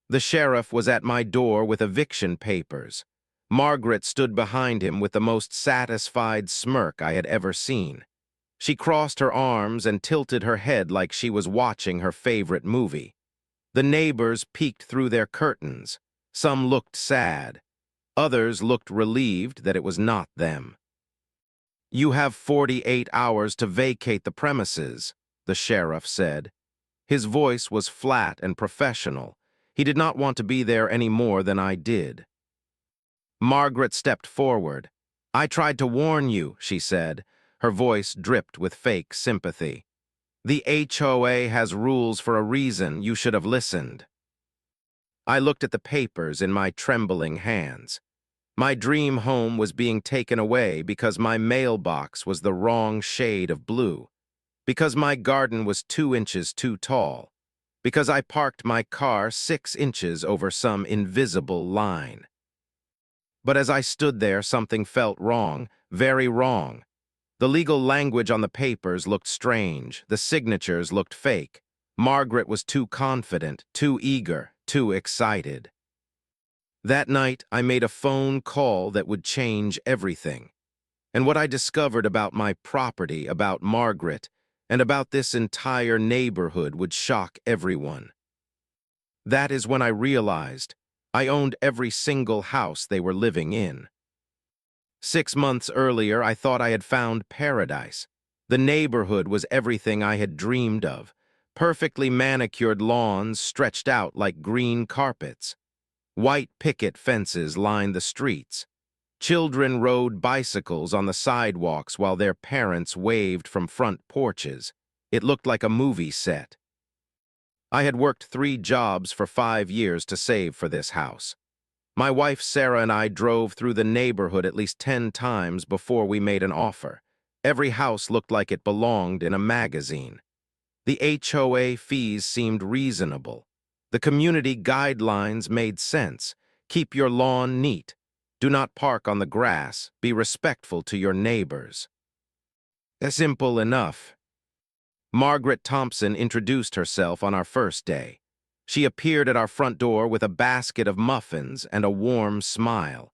The sheriff was at my door with eviction papers. Margaret stood behind him with the most satisfied smirk I had ever seen. She crossed her arms and tilted her head like she was watching her favorite movie. The neighbors peeked through their curtains. Some looked sad. Others looked relieved that it was not them. "You have 48 hours to vacate the premises," the sheriff said. His voice was flat and professional. He did not want to be there any more than I did. Margaret stepped forward. "I tried to warn you," she said. Her voice dripped with fake sympathy. "The HOA has rules for a reason. You should have listened." I looked at the papers in my trembling hands. My dream home was being taken away because my mailbox was the wrong shade of blue, because my garden was 2 inches too tall, because I parked my car 6 inches over some invisible line. But as I stood there, something felt wrong, very wrong. The legal language on the papers looked strange. The signatures looked fake. Margaret was too confident, too eager, too excited. That night, I made a phone call that would change everything. And what I discovered about my property, about Margaret, and about this entire neighborhood would shock everyone. That is when I realized I owned every single house they were living in. 6 months earlier, I thought I had found paradise. The neighborhood was everything I had dreamed of. Perfectly manicured lawns stretched out like green carpets. White picket fences lined the streets. Children rode bicycles on the sidewalks while their parents waved from front porches. It looked like a movie set. I had worked 3 jobs for 5 years to save for this house. My wife Sarah and I drove through the neighborhood at least 10 times before we made an offer. Every house looked like it belonged in a magazine. The HOA fees seemed reasonable. The community guidelines made sense. Keep your lawn neat. Do not park on the grass. Be respectful to your neighbors. Simple enough. Margaret Thompson introduced herself on our first day. She appeared at our front door with a basket of muffins and a warm smile.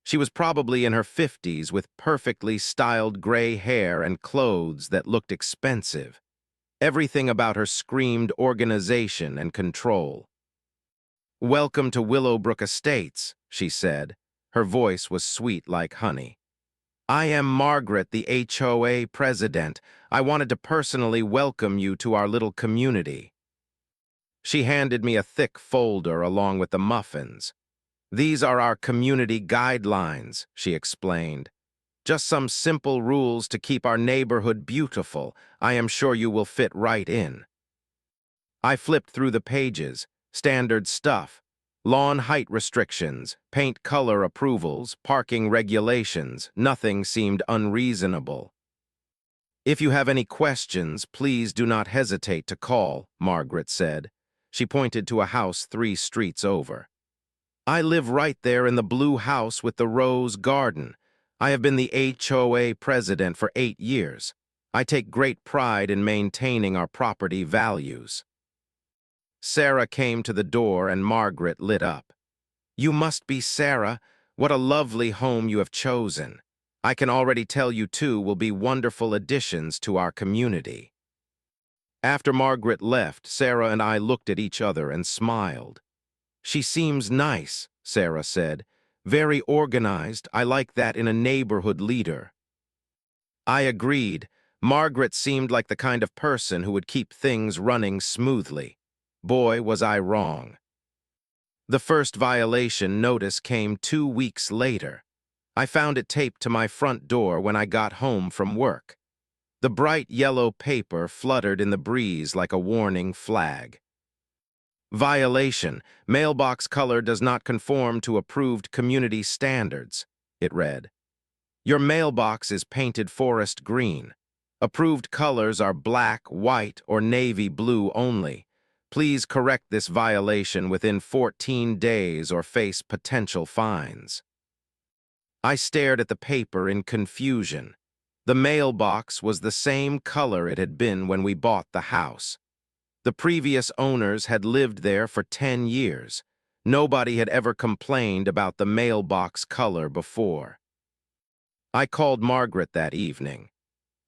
She was probably in her 50s with perfectly styled gray hair and clothes that looked expensive. Everything about her screamed organization and control. "Welcome to Willowbrook Estates," she said. Her voice was sweet like honey. "I am Margaret, the HOA president. I wanted to personally welcome you to our little community." She handed me a thick folder along with the muffins. "These are our community guidelines," she explained. "Just some simple rules to keep our neighborhood beautiful. I am sure you will fit right in." I flipped through the pages. Standard stuff. Lawn height restrictions, paint color approvals, parking regulations. Nothing seemed unreasonable. "If you have any questions, please do not hesitate to call," Margaret said. She pointed to a house 3 streets over. "I live right there in the blue house with the rose garden. I have been the HOA president for 8 years. I take great pride in maintaining our property values." Sarah came to the door and Margaret lit up. "You must be Sarah. What a lovely home you have chosen. I can already tell you two will be wonderful additions to our community." After Margaret left, Sarah and I looked at each other and smiled. "She seems nice," Sarah said. "Very organized. I like that in a neighborhood leader." I agreed. Margaret seemed like the kind of person who would keep things running smoothly. Boy, was I wrong. The first violation notice came 2 weeks later. I found it taped to my front door when I got home from work. The bright yellow paper fluttered in the breeze like a warning flag. "Violation. Mailbox color does not conform to approved community standards," it read. "Your mailbox is painted forest green. Approved colors are black, white, or navy blue only. Please correct this violation within 14 days or face potential fines." I stared at the paper in confusion. The mailbox was the same color it had been when we bought the house. The previous owners had lived there for 10 years. Nobody had ever complained about the mailbox color before. I called Margaret that evening.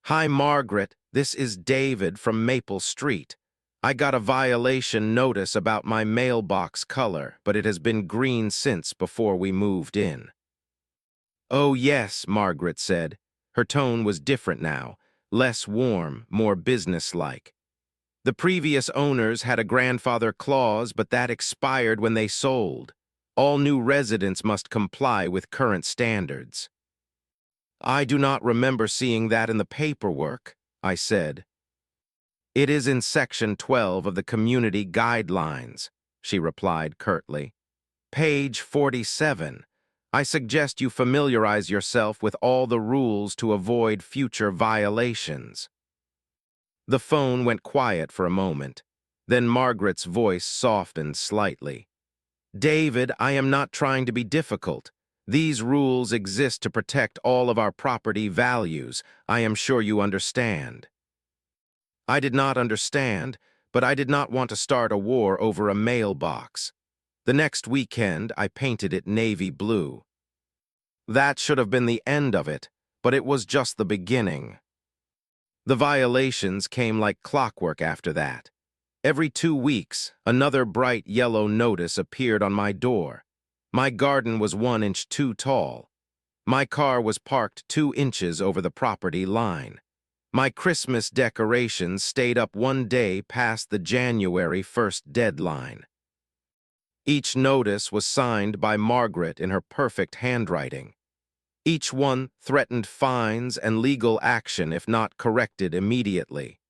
"Hi, Margaret, this is David from Maple Street. I got a violation notice about my mailbox color, but it has been green since before we moved in." "Oh, yes," Margaret said. Her tone was different now, less warm, more businesslike. "The previous owners had a grandfather clause, but that expired when they sold. All new residents must comply with current standards." "I do not remember seeing that in the paperwork," I said. "It is in Section 12 of the Community Guidelines," she replied curtly. "Page 47. I suggest you familiarize yourself with all the rules to avoid future violations." The phone went quiet for a moment. Then Margaret's voice softened slightly. "David, I am not trying to be difficult. These rules exist to protect all of our property values. I am sure you understand." I did not understand, but I did not want to start a war over a mailbox. The next weekend, I painted it navy blue. That should have been the end of it, but it was just the beginning. The violations came like clockwork after that. Every 2 weeks, another bright yellow notice appeared on my door. My garden was 1 inch too tall. My car was parked 2 inches over the property line. My Christmas decorations stayed up one day past the January 1st deadline. Each notice was signed by Margaret in her perfect handwriting. Each one threatened fines and legal action if not corrected immediately.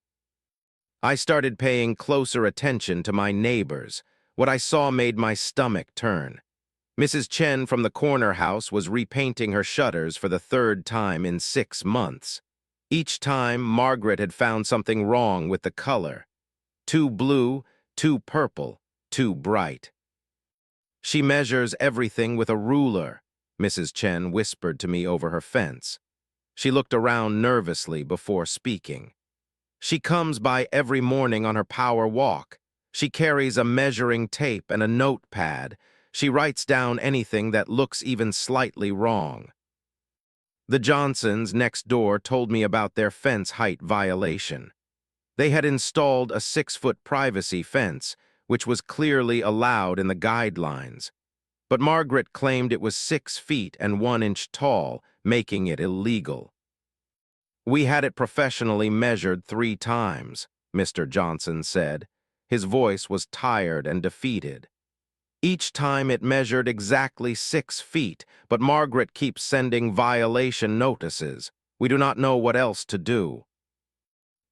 I started paying closer attention to my neighbors. What I saw made my stomach turn. Mrs. Chen from the corner house was repainting her shutters for the 3rd time in 6 months. Each time, Margaret had found something wrong with the color. Too blue, too purple, too bright. "She measures everything with a ruler," Mrs. Chen whispered to me over her fence. She looked around nervously before speaking. "She comes by every morning on her power walk. She carries a measuring tape and a notepad. She writes down anything that looks even slightly wrong." The Johnsons next door told me about their fence height violation. They had installed a 6-foot privacy fence, which was clearly allowed in the guidelines. But Margaret claimed it was 6 feet and 1 inch tall, making it illegal. "We had it professionally measured 3 times, Mr. Johnson said. His voice was tired and defeated. "Each time it measured exactly 6 feet, but Margaret keeps sending violation notices. We do not know what else to do."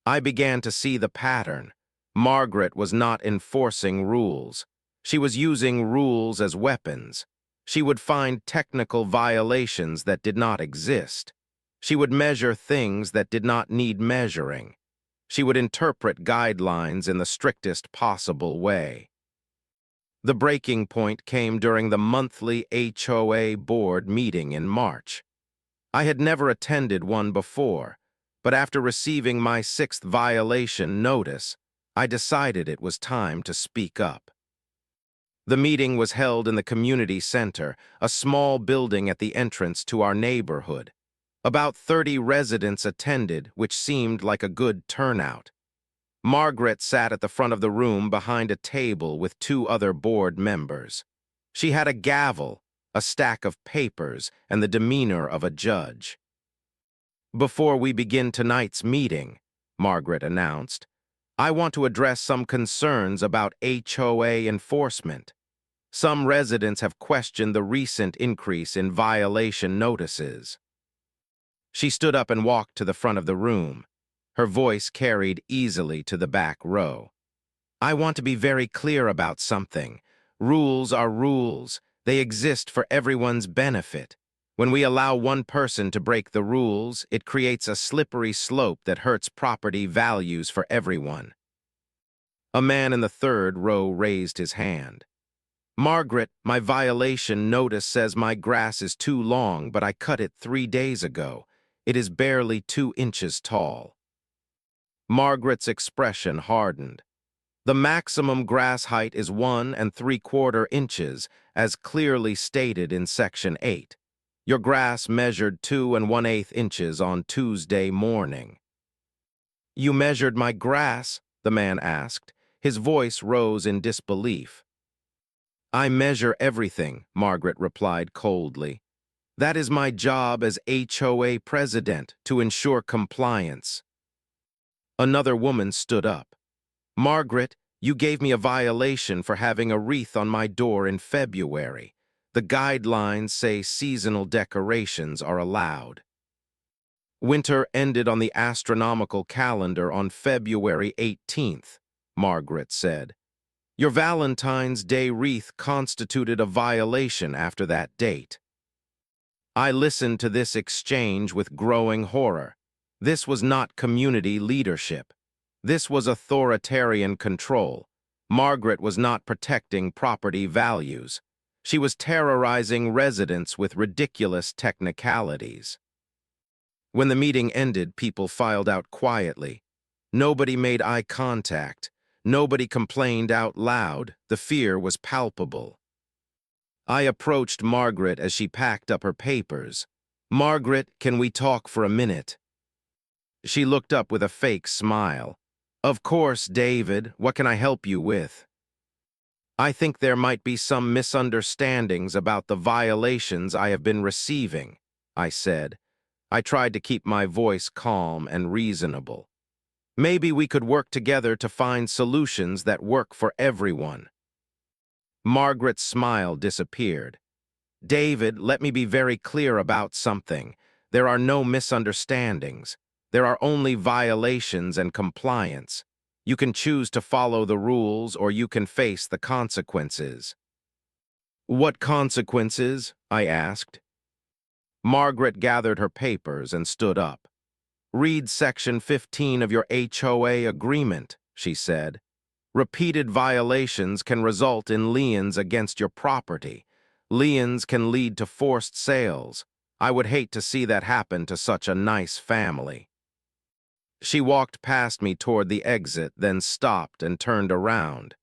I began to see the pattern. Margaret was not enforcing rules. She was using rules as weapons. She would find technical violations that did not exist. She would measure things that did not need measuring. She would interpret guidelines in the strictest possible way. The breaking point came during the monthly HOA board meeting in March. I had never attended one before, but after receiving my 6th violation notice, I decided it was time to speak up. The meeting was held in the community center, a small building at the entrance to our neighborhood. About 30 residents attended, which seemed like a good turnout. Margaret sat at the front of the room behind a table with 2 other board members. She had a gavel, a stack of papers, and the demeanor of a judge. "Before we begin tonight's meeting," Margaret announced, "I want to address some concerns about HOA enforcement. Some residents have questioned the recent increase in violation notices." She stood up and walked to the front of the room. Her voice carried easily to the back row. "I want to be very clear about something. Rules are rules. They exist for everyone's benefit. When we allow one person to break the rules, it creates a slippery slope that hurts property values for everyone." A man in the 3rd row raised his hand. "Margaret, my violation notice says my grass is too long, but I cut it 3 days ago. It is barely 2 inches tall." Margaret's expression hardened. The maximum grass height is 1 3/4 inches, as clearly stated in Section 8. Your grass measured 2 1/8 inches on Tuesday morning. You measured my grass? The man asked. His voice rose in disbelief. I measure everything, Margaret replied coldly. That is my job as HOA president, to ensure compliance. Another woman stood up. Margaret, you gave me a violation for having a wreath on my door in February. The guidelines say seasonal decorations are allowed. Winter ended on the astronomical calendar on February 18th, Margaret said. Your Valentine's Day wreath constituted a violation after that date. I listened to this exchange with growing horror. This was not community leadership. This was authoritarian control. Margaret was not protecting property values. She was terrorizing residents with ridiculous technicalities. When the meeting ended, people filed out quietly. Nobody made eye contact. Nobody complained out loud. The fear was palpable. I approached Margaret as she packed up her papers. Margaret, can we talk for a minute? She looked up with a fake smile. Of course, David. What can I help you with? I think there might be some misunderstandings about the violations I have been receiving, I said. I tried to keep my voice calm and reasonable. Maybe we could work together to find solutions that work for everyone. Margaret's smile disappeared. David, let me be very clear about something. There are no misunderstandings. There are only violations and compliance. You can choose to follow the rules or you can face the consequences. What consequences? I asked. Margaret gathered her papers and stood up. Read Section 15 of your HOA agreement, she said. Repeated violations can result in liens against your property. Liens can lead to forced sales. I would hate to see that happen to such a nice family. She walked past me toward the exit, then stopped and turned around.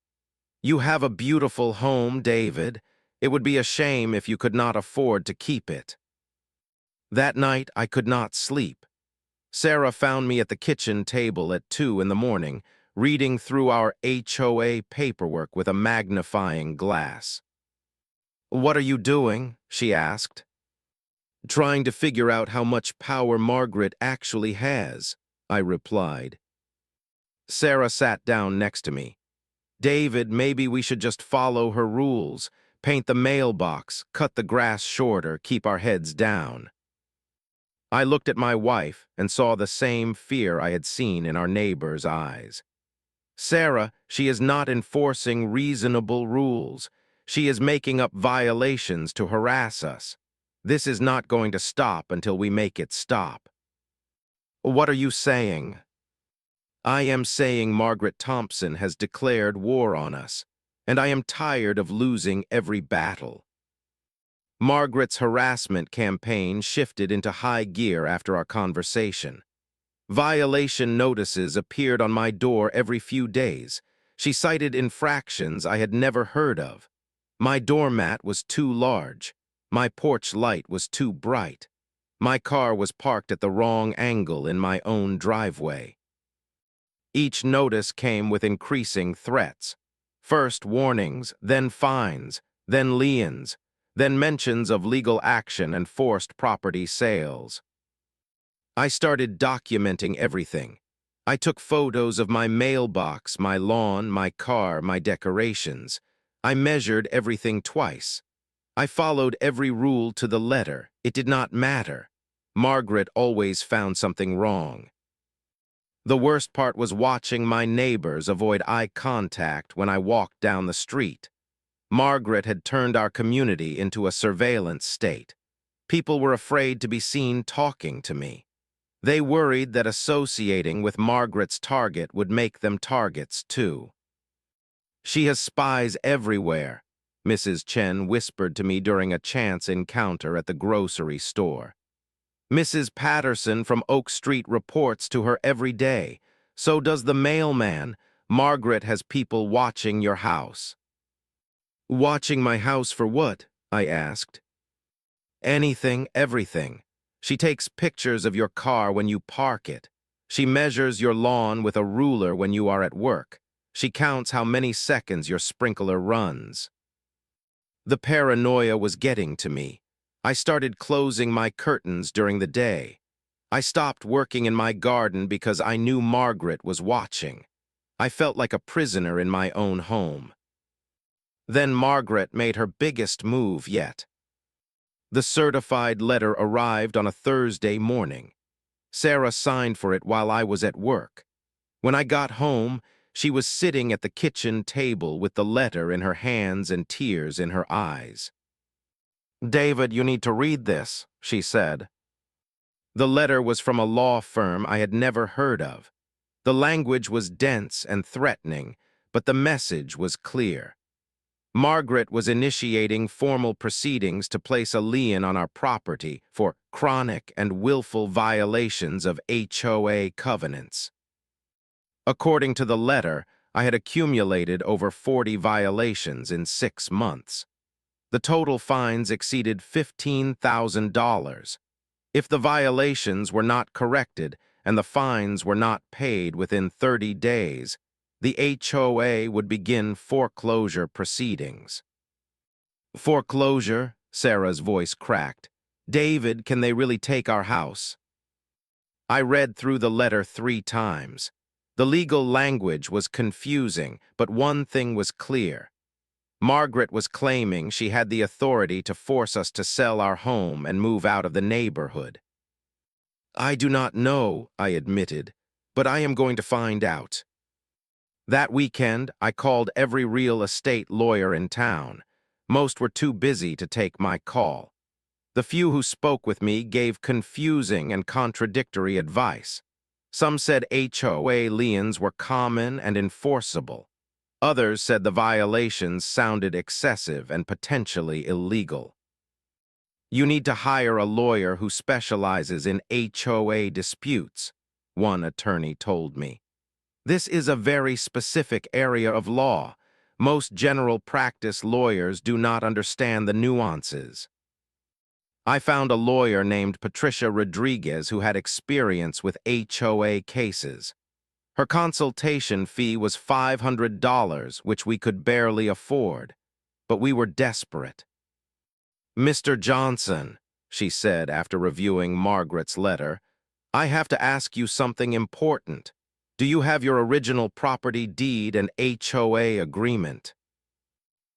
You have a beautiful home, David. It would be a shame if you could not afford to keep it. That night, I could not sleep. Sarah found me at the kitchen table at 2 in the morning, reading through our HOA paperwork with a magnifying glass. What are you doing? She asked. Trying to figure out how much power Margaret actually has, I replied. Sarah sat down next to me. David, maybe we should just follow her rules, paint the mailbox, cut the grass shorter, keep our heads down. I looked at my wife and saw the same fear I had seen in our neighbor's eyes. Sarah, she is not enforcing reasonable rules. She is making up violations to harass us. This is not going to stop until we make it stop. What are you saying? I am saying Margaret Thompson has declared war on us, and I am tired of losing every battle. Margaret's harassment campaign shifted into high gear after our conversation. Violation notices appeared on my door every few days. She cited infractions I had never heard of. My doormat was too large. My porch light was too bright. My car was parked at the wrong angle in my own driveway. Each notice came with increasing threats. First warnings, then fines, then liens, then mentions of legal action and forced property sales. I started documenting everything. I took photos of my mailbox, my lawn, my car, my decorations. I measured everything twice. I followed every rule to the letter. It did not matter. Margaret always found something wrong. The worst part was watching my neighbors avoid eye contact when I walked down the street. Margaret had turned our community into a surveillance state. People were afraid to be seen talking to me. They worried that associating with Margaret's target would make them targets too. She has spies everywhere, Mrs. Chen whispered to me during a chance encounter at the grocery store. Mrs. Patterson from Oak Street reports to her every day. So does the mailman. Margaret has people watching your house." "Watching my house for what?" I asked. "Anything, everything. She takes pictures of your car when you park it. She measures your lawn with a ruler when you are at work. She counts how many seconds your sprinkler runs." The paranoia was getting to me. I started closing my curtains during the day. I stopped working in my garden because I knew Margaret was watching. I felt like a prisoner in my own home. Then Margaret made her biggest move yet. The certified letter arrived on a Thursday morning. Sarah signed for it while I was at work. When I got home, she was sitting at the kitchen table with the letter in her hands and tears in her eyes. "David, you need to read this," she said. The letter was from a law firm I had never heard of. The language was dense and threatening, but the message was clear. Margaret was initiating formal proceedings to place a lien on our property for chronic and willful violations of HOA covenants. According to the letter, I had accumulated over 40 violations in 6 months. The total fines exceeded $15,000. If the violations were not corrected and the fines were not paid within 30 days, the HOA would begin foreclosure proceedings. "Foreclosure?" Sarah's voice cracked. "David, can they really take our house?" I read through the letter 3 times. The legal language was confusing, but one thing was clear. Margaret was claiming she had the authority to force us to sell our home and move out of the neighborhood. "I do not know," I admitted, "but I am going to find out." That weekend, I called every real estate lawyer in town. Most were too busy to take my call. The few who spoke with me gave confusing and contradictory advice. Some said HOA liens were common and enforceable. Others said the violations sounded excessive and potentially illegal. "You need to hire a lawyer who specializes in HOA disputes," one attorney told me. "This is a very specific area of law. Most general practice lawyers do not understand the nuances." I found a lawyer named Patricia Rodriguez who had experience with HOA cases. Her consultation fee was $500, which we could barely afford, but we were desperate. "Mr. Johnson," she said after reviewing Margaret's letter, "I have to ask you something important. Do you have your original property deed and HOA agreement?"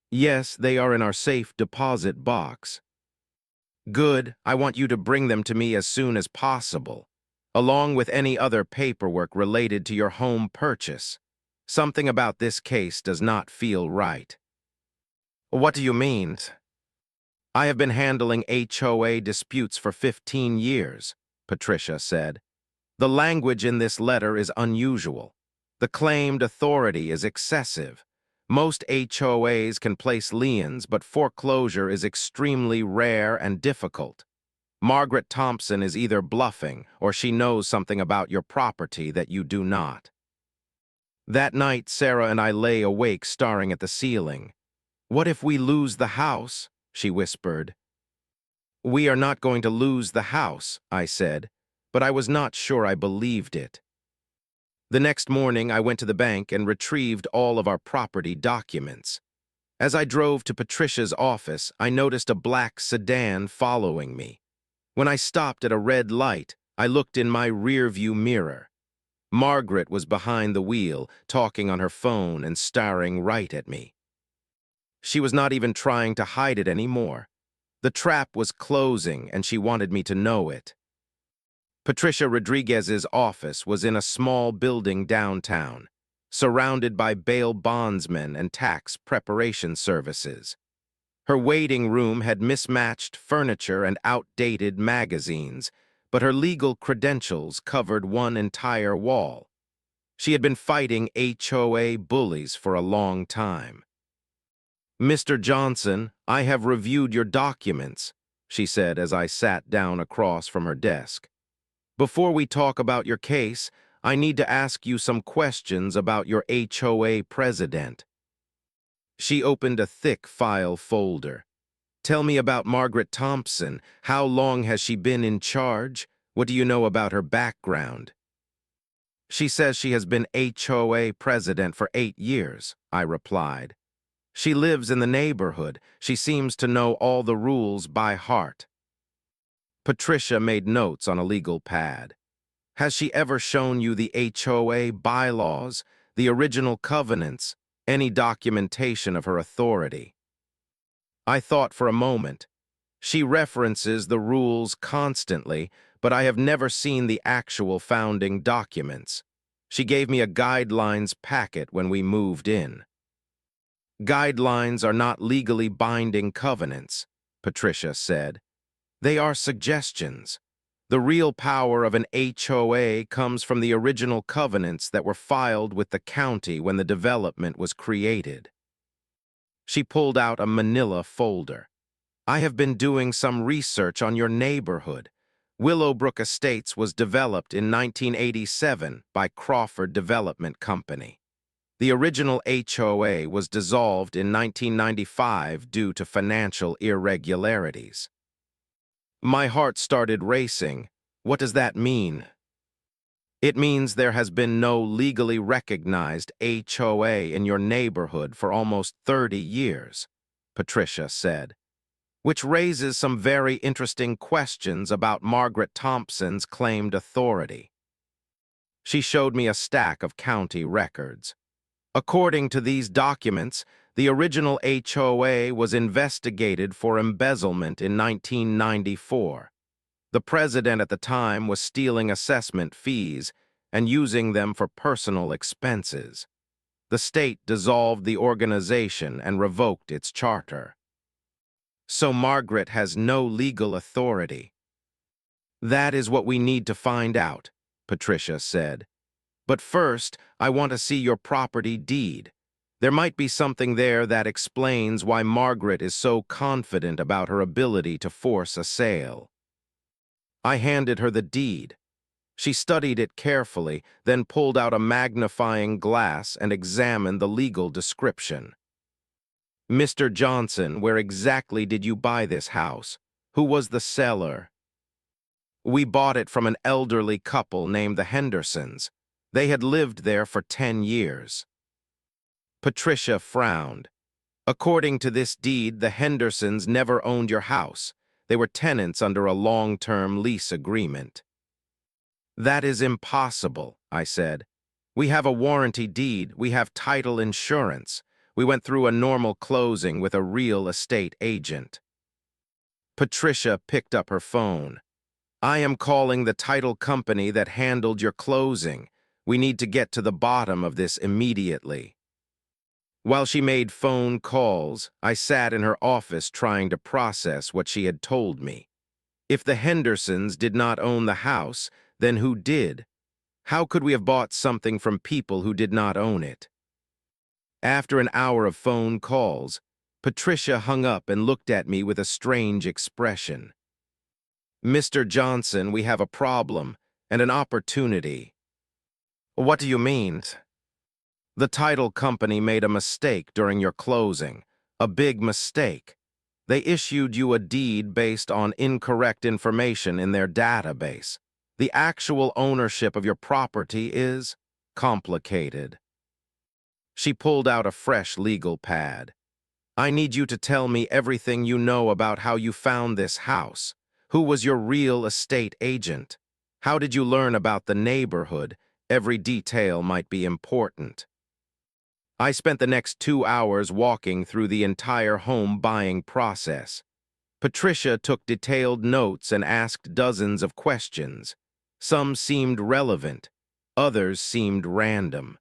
"Yes, they are in our safe deposit box." "Good. I want you to bring them to me as soon as possible, along with any other paperwork related to your home purchase. Something about this case does not feel right." "What do you mean?" "I have been handling HOA disputes for 15 years, Patricia said. "The language in this letter is unusual. The claimed authority is excessive. Most HOAs can place liens, but foreclosure is extremely rare and difficult. Margaret Thompson is either bluffing or she knows something about your property that you do not." That night, Sarah and I lay awake staring at the ceiling. "What if we lose the house?" she whispered. "We are not going to lose the house," I said, but I was not sure I believed it. The next morning, I went to the bank and retrieved all of our property documents. As I drove to Patricia's office, I noticed a black sedan following me. When I stopped at a red light, I looked in my rearview mirror. Margaret was behind the wheel, talking on her phone and staring right at me. She was not even trying to hide it anymore. The trap was closing, and she wanted me to know it. Patricia Rodriguez's office was in a small building downtown, surrounded by bail bondsmen and tax preparation services. Her waiting room had mismatched furniture and outdated magazines, but her legal credentials covered one entire wall. She had been fighting HOA bullies for a long time. "Mr. Johnson, I have reviewed your documents," she said as I sat down across from her desk. "Before we talk about your case, I need to ask you some questions about your HOA president." She opened a thick file folder. "Tell me about Margaret Thompson. How long has she been in charge? What do you know about her background?" "She says she has been HOA president for 8 years," I replied. "She lives in the neighborhood. She seems to know all the rules by heart." Patricia made notes on a legal pad. "Has she ever shown you the HOA bylaws, the original covenants, any documentation of her authority?" I thought for a moment. She references the rules constantly, but I have never seen the actual founding documents. She gave me a guidelines packet when we moved in. "Guidelines are not legally binding covenants," Patricia said. "They are suggestions. The real power of an HOA comes from the original covenants that were filed with the county when the development was created." She pulled out a manila folder. "I have been doing some research on your neighborhood. Willowbrook Estates was developed in 1987 by Crawford Development Company. The original HOA was dissolved in 1995 due to financial irregularities." My heart started racing. "What does that mean?" "It means there has been no legally recognized HOA in your neighborhood for almost 30 years, Patricia said, "which raises some very interesting questions about Margaret Thompson's claimed authority." She showed me a stack of county records. According to these documents, the original HOA was investigated for embezzlement in 1994. The president at the time was stealing assessment fees and using them for personal expenses. The state dissolved the organization and revoked its charter. So Margaret has no legal authority. "That is what we need to find out," Patricia said. "But first, I want to see your property deed. There might be something there that explains why Margaret is so confident about her ability to force a sale." I handed her the deed. She studied it carefully, then pulled out a magnifying glass and examined the legal description. "Mr. Johnson, where exactly did you buy this house? Who was the seller?" "We bought it from an elderly couple named the Hendersons. They had lived there for 10 years. Patricia frowned. "According to this deed, the Hendersons never owned your house. They were tenants under a long-term lease agreement." "That is impossible," I said. "We have a warranty deed, we have title insurance. We went through a normal closing with a real estate agent." Patricia picked up her phone. "I am calling the title company that handled your closing. We need to get to the bottom of this immediately." While she made phone calls, I sat in her office trying to process what she had told me. If the Hendersons did not own the house, then who did? How could we have bought something from people who did not own it? After an hour of phone calls, Patricia hung up and looked at me with a strange expression. "Mr. Johnson, we have a problem and an opportunity." "What do you mean?" "The title company made a mistake during your closing, a big mistake. They issued you a deed based on incorrect information in their database. The actual ownership of your property is complicated." She pulled out a fresh legal pad. "I need you to tell me everything you know about how you found this house. Who was your real estate agent? How did you learn about the neighborhood? Every detail might be important." I spent the next 2 hours walking through the entire home buying process. Patricia took detailed notes and asked dozens of questions. Some seemed relevant, others seemed random.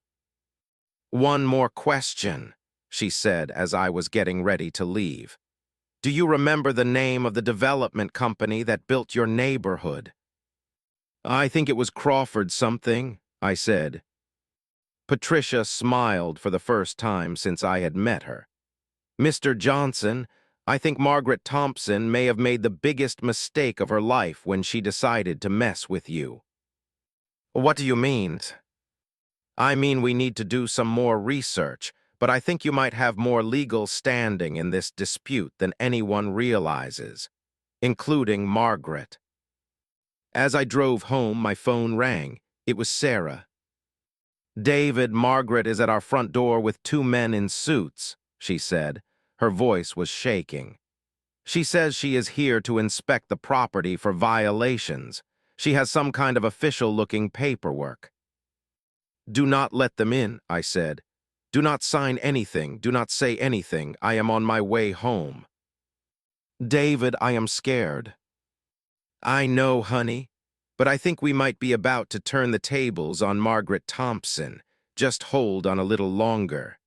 "One more question," she said as I was getting ready to leave. "Do you remember the name of the development company that built your neighborhood?" "I think it was Crawford something," I said. Patricia smiled for the first time since I had met her. "Mr. Johnson, I think Margaret Thompson may have made the biggest mistake of her life when she decided to mess with you." What do you mean? I mean we need to do some more research, but I think you might have more legal standing in this dispute than anyone realizes, including Margaret. As I drove home, my phone rang. It was Sarah. David, Margaret is at our front door with two men in suits, she said. Her voice was shaking. She says she is here to inspect the property for violations. She has some kind of official-looking paperwork. Do not let them in, I said. Do not sign anything. Do not say anything. I am on my way home. David, I am scared. I know, honey, but I think we might be about to turn the tables on Margaret Thompson. Just hold on a little longer.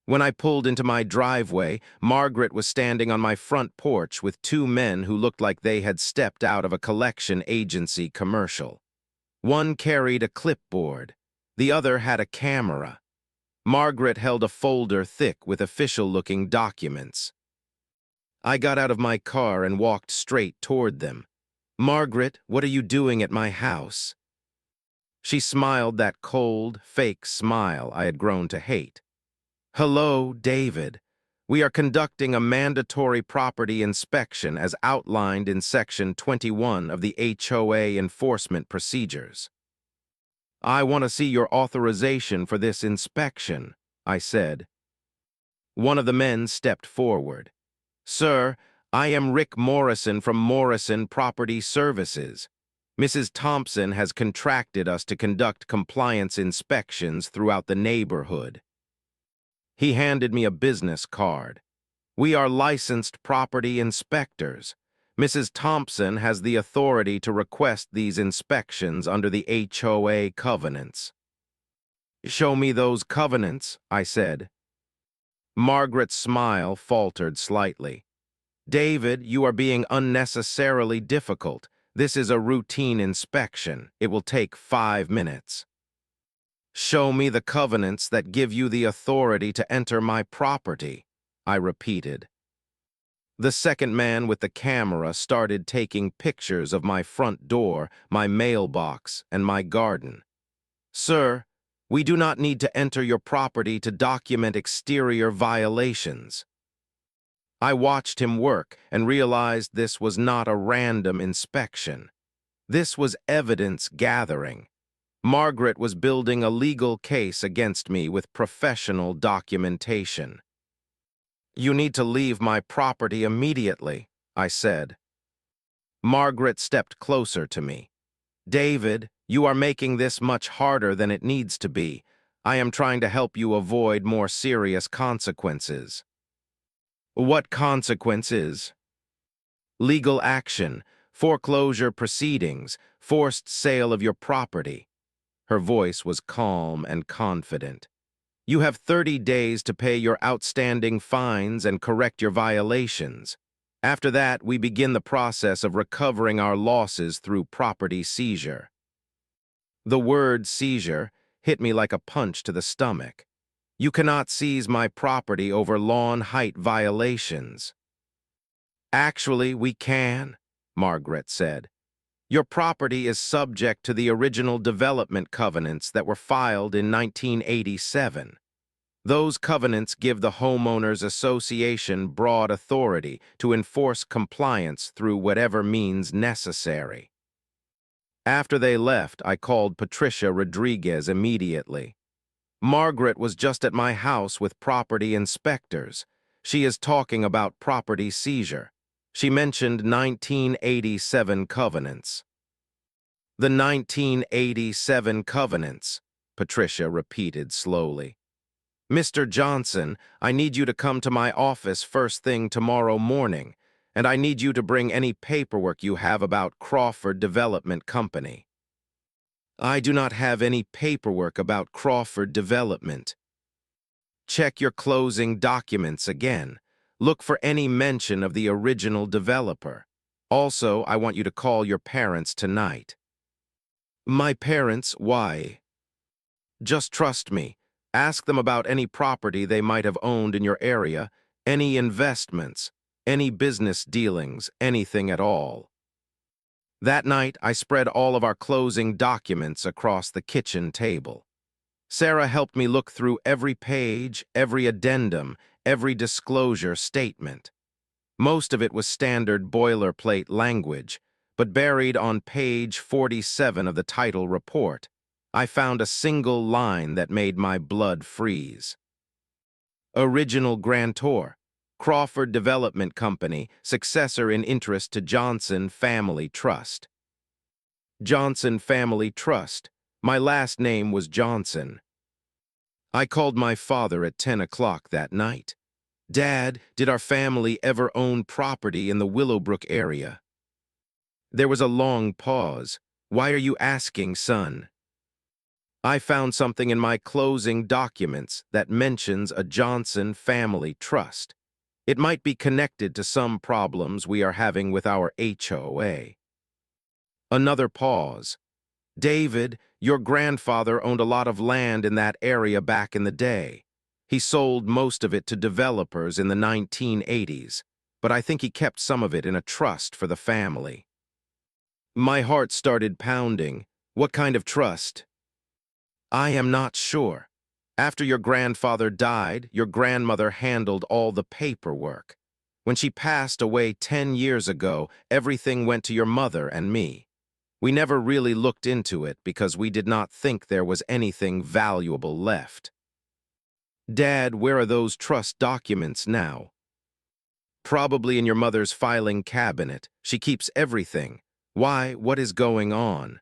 When I pulled into my driveway, Margaret was standing on my front porch with two men who looked like they had stepped out of a collection agency commercial. One carried a clipboard. The other had a camera. Margaret held a folder thick with official-looking documents. I got out of my car and walked straight toward them. Margaret, what are you doing at my house? She smiled that cold, fake smile I had grown to hate. Hello, David. We are conducting a mandatory property inspection as outlined in Section 21 of the HOA enforcement procedures. I want to see your authorization for this inspection, I said. One of the men stepped forward. Sir, I am Rick Morrison from Morrison Property Services. Mrs. Thompson has contracted us to conduct compliance inspections throughout the neighborhood. He handed me a business card. We are licensed property inspectors. Mrs. Thompson has the authority to request these inspections under the HOA covenants. Show me those covenants, I said. Margaret's smile faltered slightly. David, you are being unnecessarily difficult. This is a routine inspection. It will take 5 minutes. Show me the covenants that give you the authority to enter my property, I repeated. The second man with the camera started taking pictures of my front door, my mailbox, and my garden. Sir, we do not need to enter your property to document exterior violations. I watched him work and realized this was not a random inspection. This was evidence gathering. Margaret was building a legal case against me with professional documentation. You need to leave my property immediately, I said. Margaret stepped closer to me. David, you are making this much harder than it needs to be. I am trying to help you avoid more serious consequences. What consequences? Legal action, foreclosure proceedings, forced sale of your property. Her voice was calm and confident. You have 30 days to pay your outstanding fines and correct your violations. After that, we begin the process of recovering our losses through property seizure. The word seizure hit me like a punch to the stomach. You cannot seize my property over lawn height violations. Actually, we can, Margaret said. Your property is subject to the original development covenants that were filed in 1987. Those covenants give the Homeowners Association broad authority to enforce compliance through whatever means necessary. After they left, I called Patricia Rodriguez immediately. Margaret was just at my house with property inspectors. She is talking about property seizure. She mentioned 1987 covenants. The 1987 covenants, Patricia repeated slowly. Mr. Johnson, I need you to come to my office first thing tomorrow morning, and I need you to bring any paperwork you have about Crawford Development Company. I do not have any paperwork about Crawford Development. Check your closing documents again. Look for any mention of the original developer. Also, I want you to call your parents tonight. My parents, why? Just trust me. Ask them about any property they might have owned in your area, any investments, any business dealings, anything at all. That night, I spread all of our closing documents across the kitchen table. Sarah helped me look through every page, every addendum, every disclosure statement. Most of it was standard boilerplate language, but buried on page 47 of the title report, I found a single line that made my blood freeze. Original grantor, Crawford Development Company, successor in interest to Johnson Family Trust. Johnson Family Trust. My last name was Johnson. I called my father at 10 o'clock that night. Dad, did our family ever own property in the Willowbrook area? There was a long pause. Why are you asking, son? I found something in my closing documents that mentions a Johnson Family Trust. It might be connected to some problems we are having with our HOA. Another pause. David, your grandfather owned a lot of land in that area back in the day. He sold most of it to developers in the 1980s, but I think he kept some of it in a trust for the family. My heart started pounding. What kind of trust? I am not sure. After your grandfather died, your grandmother handled all the paperwork. When she passed away 10 years ago, everything went to your mother and me. We never really looked into it because we did not think there was anything valuable left. Dad, where are those trust documents now? Probably in your mother's filing cabinet. She keeps everything. Why? What is going on?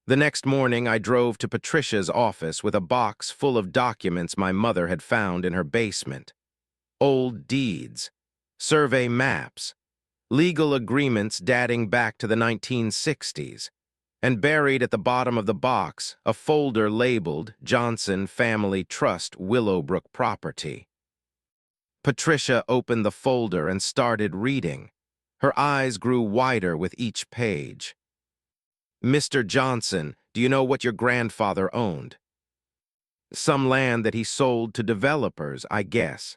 The next morning, I drove to Patricia's office with a box full of documents my mother had found in her basement. Old deeds, survey maps, legal agreements dating back to the 1960s, and buried at the bottom of the box, a folder labeled Johnson Family Trust Willowbrook Property. Patricia opened the folder and started reading. Her eyes grew wider with each page. Mr. Johnson, do you know what your grandfather owned? Some land that he sold to developers, I guess.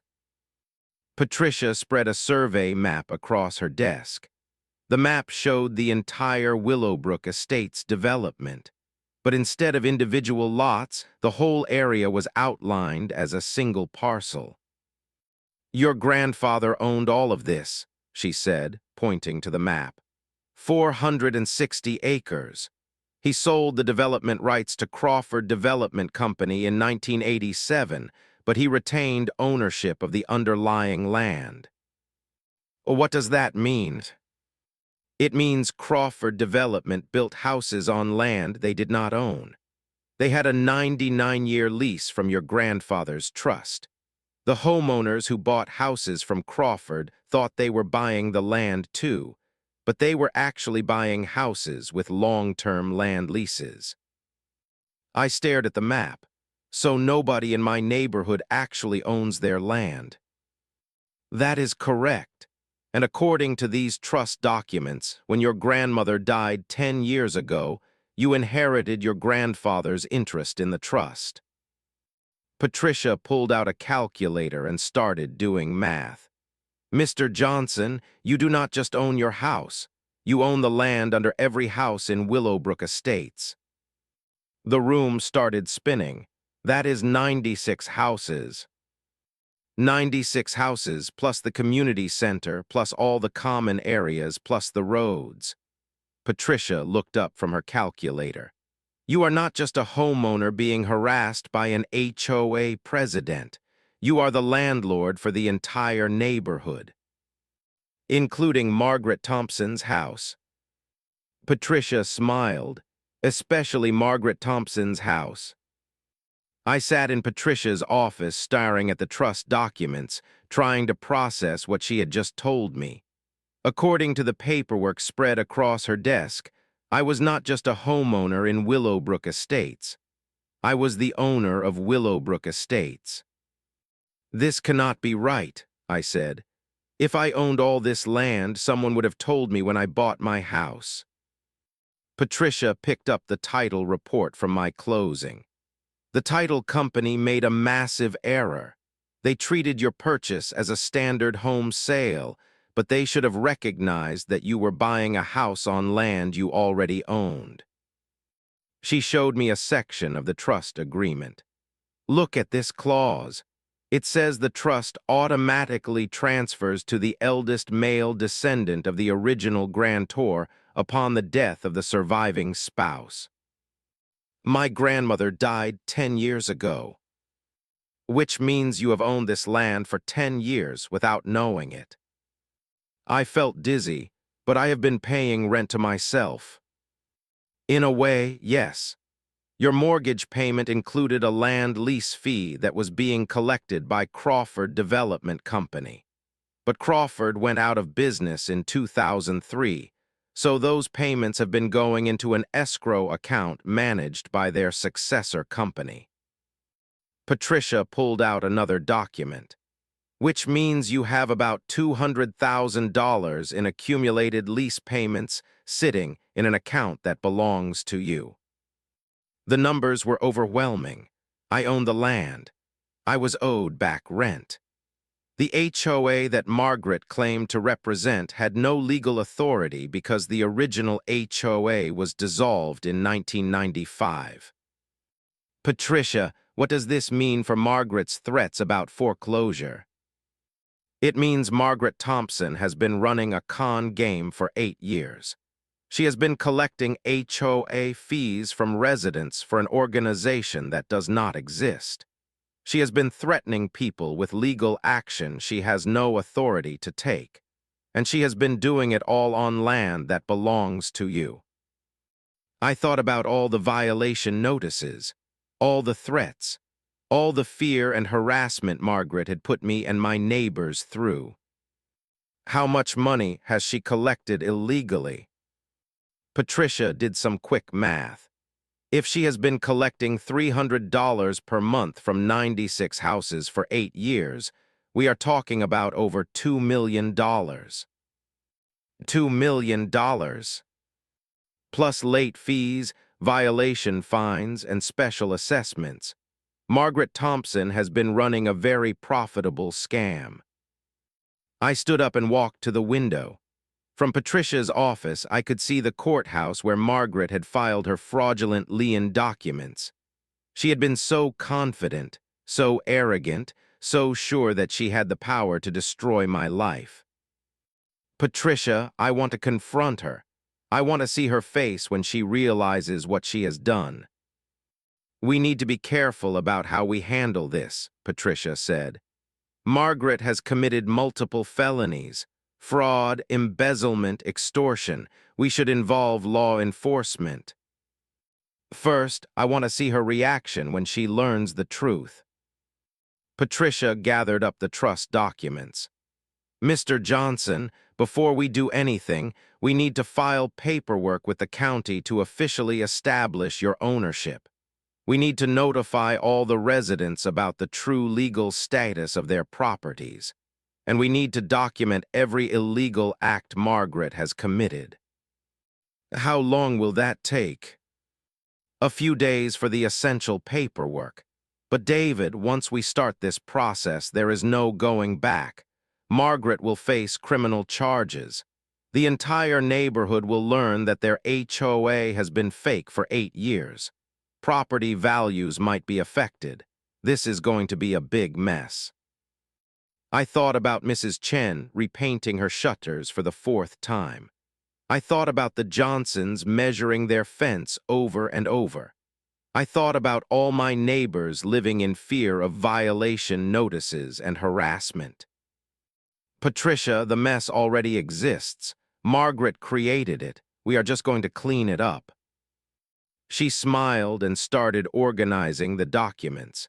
Patricia spread a survey map across her desk. The map showed the entire Willowbrook Estates development, but instead of individual lots, the whole area was outlined as a single parcel. Your grandfather owned all of this, she said, pointing to the map. 460 acres. He sold the development rights to Crawford Development Company in 1987, but he retained ownership of the underlying land. What does that mean? It means Crawford Development built houses on land they did not own. They had a 99-year lease from your grandfather's trust. The homeowners who bought houses from Crawford thought they were buying the land too, but they were actually buying houses with long-term land leases. I stared at the map. So nobody in my neighborhood actually owns their land. That is correct. And according to these trust documents, when your grandmother died 10 years ago, you inherited your grandfather's interest in the trust. Patricia pulled out a calculator and started doing math. Mr. Johnson, you do not just own your house. You own the land under every house in Willowbrook Estates. The room started spinning. That is 96 houses. 96 houses, plus the community center, plus all the common areas, plus the roads. Patricia looked up from her calculator. You are not just a homeowner being harassed by an HOA president. You are the landlord for the entire neighborhood, including Margaret Thompson's house. Patricia smiled, especially Margaret Thompson's house. I sat in Patricia's office staring at the trust documents, trying to process what she had just told me. According to the paperwork spread across her desk, I was not just a homeowner in Willowbrook Estates. I was the owner of Willowbrook Estates. This cannot be right, I said. If I owned all this land, someone would have told me when I bought my house. Patricia picked up the title report from my closing. The title company made a massive error. They treated your purchase as a standard home sale, but they should have recognized that you were buying a house on land you already owned. She showed me a section of the trust agreement. Look at this clause. It says the trust automatically transfers to the eldest male descendant of the original grantor upon the death of the surviving spouse. My grandmother died 10 years ago, which means you have owned this land for 10 years without knowing it. I felt dizzy, but I have been paying rent to myself. In a way, yes. Your mortgage payment included a land lease fee that was being collected by Crawford Development Company. But Crawford went out of business in 2003, so those payments have been going into an escrow account managed by their successor company. Patricia pulled out another document, which means you have about $200,000 in accumulated lease payments sitting in an account that belongs to you. The numbers were overwhelming. I owned the land. I was owed back rent. The HOA that Margaret claimed to represent had no legal authority because the original HOA was dissolved in 1995. Patricia, what does this mean for Margaret's threats about foreclosure? It means Margaret Thompson has been running a con game for 8 years. She has been collecting HOA fees from residents for an organization that does not exist. She has been threatening people with legal action she has no authority to take, and she has been doing it all on land that belongs to you. I thought about all the violation notices, all the threats, all the fear and harassment Margaret had put me and my neighbors through. How much money has she collected illegally? Patricia did some quick math. If she has been collecting $300 per month from 96 houses for 8 years, we are talking about over $2 million. $2 million. Plus late fees, violation fines, and special assessments. Margaret Thompson has been running a very profitable scam. I stood up and walked to the window. From Patricia's office, I could see the courthouse where Margaret had filed her fraudulent lien documents. She had been so confident, so arrogant, so sure that she had the power to destroy my life. Patricia, I want to confront her. I want to see her face when she realizes what she has done. We need to be careful about how we handle this, Patricia said. Margaret has committed multiple felonies. Fraud, embezzlement, extortion. We should involve law enforcement. First, I want to see her reaction when she learns the truth. Patricia gathered up the trust documents. Mr. Johnson, before we do anything, we need to file paperwork with the county to officially establish your ownership. We need to notify all the residents about the true legal status of their properties. And we need to document every illegal act Margaret has committed. How long will that take? A few days for the essential paperwork. But David, once we start this process, there is no going back. Margaret will face criminal charges. The entire neighborhood will learn that their HOA has been fake for 8 years. Property values might be affected. This is going to be a big mess. I thought about Mrs. Chen repainting her shutters for the 4th time. I thought about the Johnsons measuring their fence over and over. I thought about all my neighbors living in fear of violation notices and harassment. Patricia, the mess already exists. Margaret created it. We are just going to clean it up. She smiled and started organizing the documents.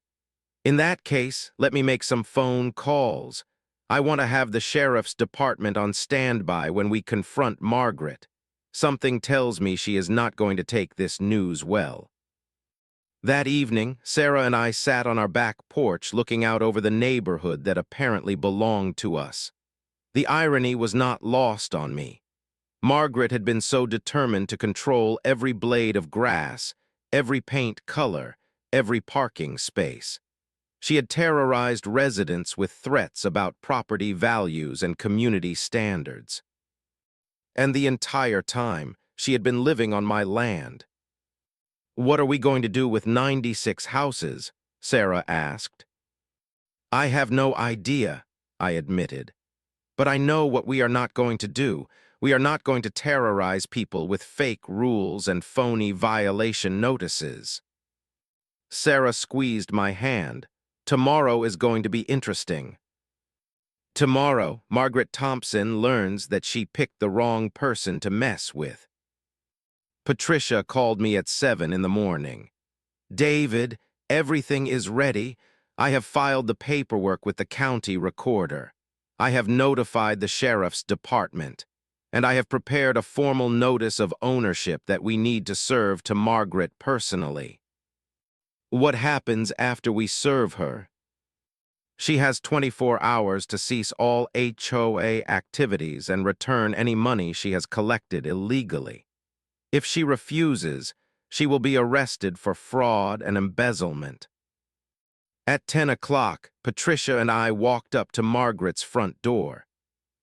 In that case, let me make some phone calls. I want to have the sheriff's department on standby when we confront Margaret. Something tells me she is not going to take this news well. That evening, Sarah and I sat on our back porch looking out over the neighborhood that apparently belonged to us. The irony was not lost on me. Margaret had been so determined to control every blade of grass, every paint color, every parking space. She had terrorized residents with threats about property values and community standards. And the entire time, she had been living on my land. "What are we going to do with 96 houses?" Sarah asked. "I have no idea," I admitted. "But I know what we are not going to do. We are not going to terrorize people with fake rules and phony violation notices." Sarah squeezed my hand. "Tomorrow is going to be interesting." Tomorrow, Margaret Thompson learns that she picked the wrong person to mess with. Patricia called me at 7 in the morning. "David, everything is ready. I have filed the paperwork with the county recorder. I have notified the sheriff's department. And I have prepared a formal notice of ownership that we need to serve to Margaret personally." "What happens after we serve her?" "She has 24 hours to cease all HOA activities and return any money she has collected illegally. If she refuses, she will be arrested for fraud and embezzlement." At 10 o'clock, Patricia and I walked up to Margaret's front door.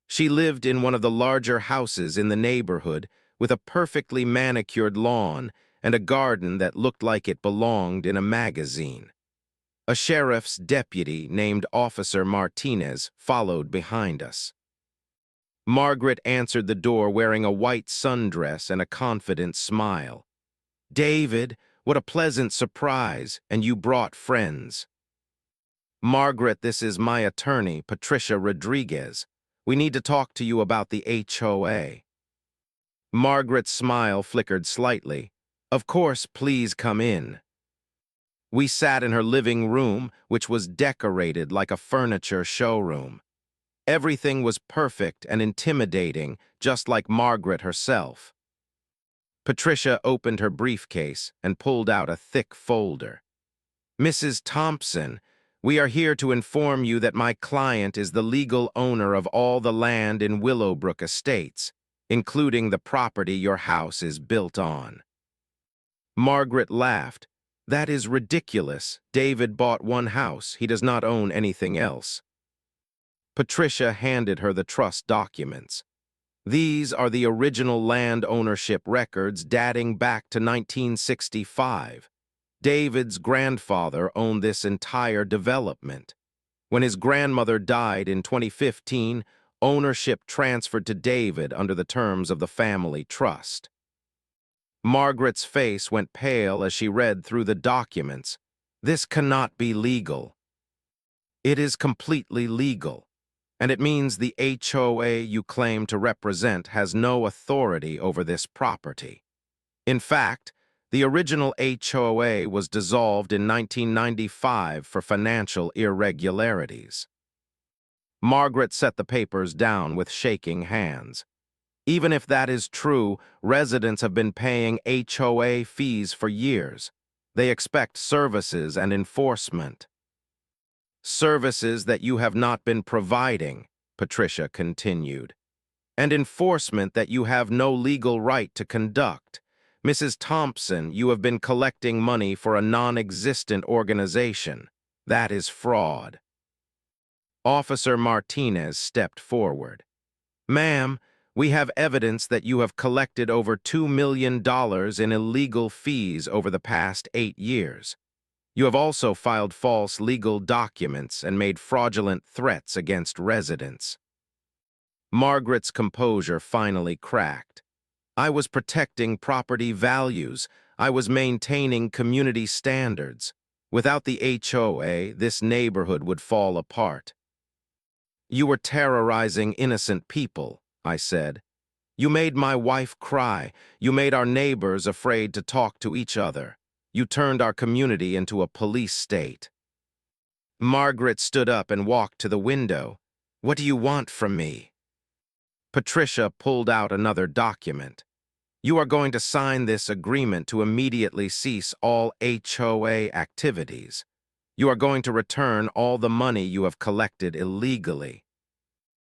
She lived in one of the larger houses in the neighborhood with a perfectly manicured lawn and a garden that looked like it belonged in a magazine. A sheriff's deputy named Officer Martinez followed behind us. Margaret answered the door wearing a white sundress and a confident smile. "David, what a pleasant surprise, and you brought friends." "Margaret, this is my attorney, Patricia Rodriguez. We need to talk to you about the HOA." Margaret's smile flickered slightly. "Of course, please come in." We sat in her living room, which was decorated like a furniture showroom. Everything was perfect and intimidating, just like Margaret herself. Patricia opened her briefcase and pulled out a thick folder. "Mrs. Thompson, we are here to inform you that my client is the legal owner of all the land in Willowbrook Estates, including the property your house is built on." Margaret laughed. "That is ridiculous. David bought one house. He does not own anything else." Patricia handed her the trust documents. "These are the original land ownership records dating back to 1965. David's grandfather owned this entire development. When his grandmother died in 2015, ownership transferred to David under the terms of the family trust." Margaret's face went pale as she read through the documents. "This cannot be legal." "It is completely legal, and it means the HOA you claim to represent has no authority over this property. In fact, the original HOA was dissolved in 1995 for financial irregularities." Margaret set the papers down with shaking hands. "Even if that is true, residents have been paying HOA fees for years. They expect services and enforcement." "Services that you have not been providing," Patricia continued, "and enforcement that you have no legal right to conduct. Mrs. Thompson, you have been collecting money for a non-existent organization. That is fraud." Officer Martinez stepped forward. "Ma'am, we have evidence that you have collected over $2 million in illegal fees over the past 8 years. You have also filed false legal documents and made fraudulent threats against residents." Margaret's composure finally cracked. "I was protecting property values. I was maintaining community standards. Without the HOA, this neighborhood would fall apart." "You were terrorizing innocent people," I said. "You made my wife cry. You made our neighbors afraid to talk to each other. You turned our community into a police state." Margaret stood up and walked to the window. "What do you want from me?" Patricia pulled out another document. "You are going to sign this agreement to immediately cease all HOA activities. You are going to return all the money you have collected illegally."